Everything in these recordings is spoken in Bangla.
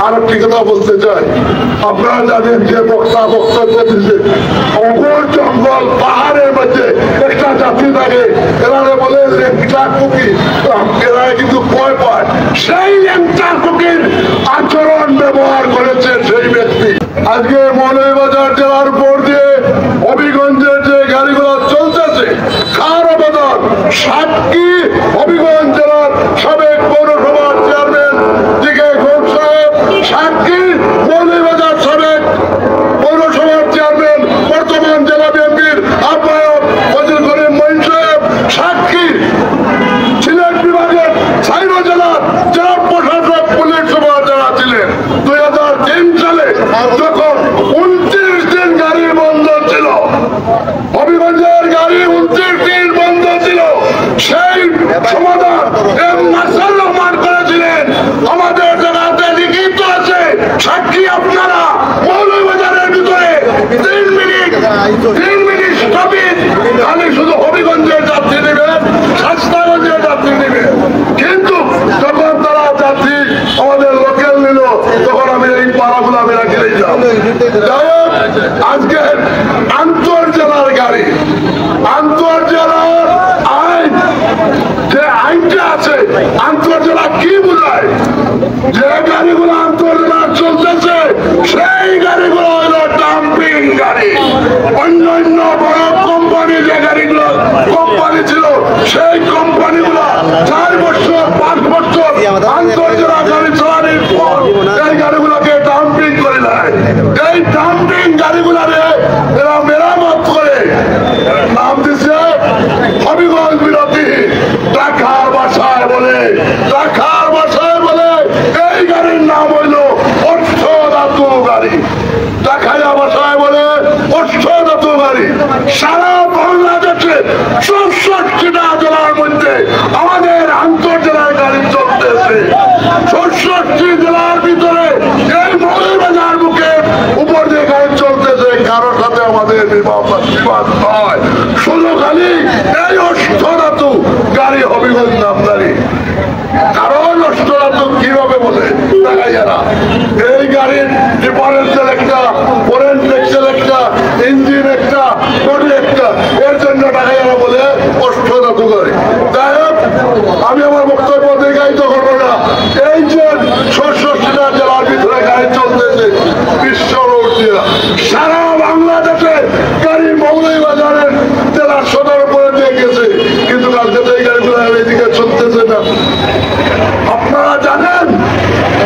আর একটি কথা বলতে চাই, আপনারা জানেন যে বক্তব্য দিচ্ছে অঘোর জঙ্গল পাহাড়ের মধ্যে একটা জাতি থাকে, এরা বলে কুকি, এরা কিন্তু ভয় পায়। সেই কুকির আচরণ ব্যবহার করেছে সেই ব্যক্তি। আজকে মৌলভীবাজার জেলার উপর দিয়ে হবিগঞ্জের যে গাড়িগুলো চলতেছে, কার অবদান? সাতটি হবিগঞ্জ জেলার সাবেক পৌরসভার চেয়ারম্যান দিকে ঘোষ সাহেব, সাতটি মৌলভীবাজার সাবেক পৌরসভার চেয়ারম্যান, বর্তমান জেলা বিএনপির আহ্বায়ক ফজল করিম মঈন সাহেব, সাতটি সিলেট বিভাগের সাইরো জেলার জেলা প্রশাসক পুলিশ সুপার যারা ছিলেন 2003 সালে যখন 29 দিন গাড়ি বন্ধ ছিল, হবিগঞ্জের গাড়ি 29 দিন বন্ধ ছিল, সেই সমাধান এম নাসির রহমান করেছিলেন। আমাদের জায়গাতে লিখিত আছে, সাক্ষী আপনারা। মৌলভীবাজারের ভিতরে 3 মিনিট স্টপেজ খালি শুধু হবিগঞ্জের যাত্রী নেবেন, শাস্তাগঞ্জের যাত্রী নেবেন। কিন্তু যখন তারা যাত্রী আমাদের লোকাল নিল, তখন আমি এই পাড়াগুলো আমি রাখি দিলাম। আজকে আন্তর্জেলার গাড়ি, আন্তর্জেলার আইন, যে আইনটা আছে, আন্তর্জেলা কি বোঝায়? যে গাড়িগুলো আন্তর্জেলা চলতেছে সেই গাড়িগুলো হলো ডাম্পিং গাড়ি। অন্যান্য বড় কোম্পানি যে গাড়িগুলো কোম্পানি ছিল, সেই কোম্পানিগুলো 4 বছর 5 বছর আন্তর্জেলা গাড়ি চালানোর পর এই গাড়িগুলোকে ডাম্পিং করে দেয়। এই ডাম্পিং গাড়িগুলারে এরা মেরামত করে নাম দিচ্ছে হবিগঞ্জ বিরোধী। ঢাকার ভাষায় বলে, ঢাকার ভাষায় বলে এই গাড়ির নাম হইল অষ্টধাতু গাড়ি। ঢাকাইয়া ভাষায় বলে অষ্টধাতু গাড়ি। সারা বাংলাদেশে 64টা জেলার মধ্যে আমাদের আন্তর্জেলার গাড়ি চলতেছে। 64 জেলার ভিতরে এই মৌলভীবাজার বুকের উপর দিয়ে গাড়ি চলতেছে, কারোর সাথে আমাদের বিবাদ নয়। শুধু খালি এই অষ্টধাতু গাড়ি হবিগঞ্জ নামদারি। কারণ অষ্টধাতু কিভাবে বলে দেখাইয়ারা, এই গাড়ির ডিফারেন্সিয়াল একটা, ফোরেন টেক্সেল একটা, ইঞ্জিন একটা, বডি একটা, এর জন্য দেখাইয়ারা বলে অষ্টধাতু গাড়ি। যাই হোক, আমি আমার বক্তব্য দীর্ঘায়িত করবো না। এই যে 64টা জেলার ভিতরে গাড়ি চলতেছে, বিশ্ব রোড দিয়ে সারা বাংলাদেশে গাড়ি মৌলভীবাজারের জেলার সদর উপরে দিয়ে গেছে, কিন্তু কালকে তো এই গাড়িগুলো এইদিকে চলতেছে না। আপনারা জানেন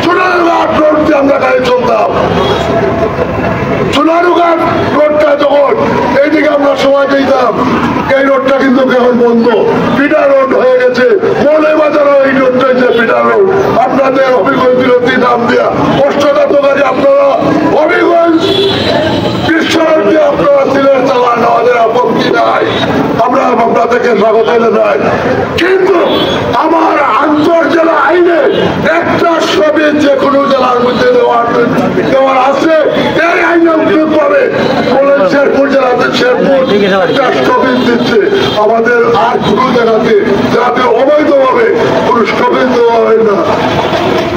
চুনারুঘাট রোড দিয়ে আমরা গাড়ি চলতাম। চুনারুঘাট রোডটা যখন এইদিকে আমরা সময় দিতাম, এই রোডটা কিন্তু এখন বন্ধ, পিডা রোড হয়ে গেছে। মৌলভীবাজারও এই রোডটা যে পিডা রোড। আপনাদের হবিগঞ্জ বিরোধী নাম দেওয়া অষ্টধাতু গাড়ি আপনারা হবিগঞ্জ বিশ্ব রোড দিয়ে আপনারা সিলেট চালান, আমাদের আপত্তি নাই, আমরা আপনাদেরকে স্বাগত জানাই। কিন্তু আমার আন্তর্জেলা আইনে একটা ছবি যে কোনো জেলার মধ্যে দেওয়ার আছে, এই আইনে উল্লেখ পাবে। বলেন শেরপুর জেলাতে শেরপুর একটা স্থগিত দিচ্ছে, আমাদের আর কোনো জায়গাতে যাতে অবৈধভাবে কোনো স্থগিত দেওয়া হয় না।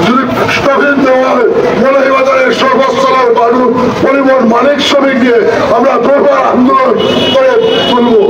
যদি স্থগিত দেওয়া হয়, মৌলভীবাজারের সর্বস্তরের বালু পরিবহন মালিক শ্রমিক দিয়ে আমরা দরবার আন্দোলন করে তুলবো।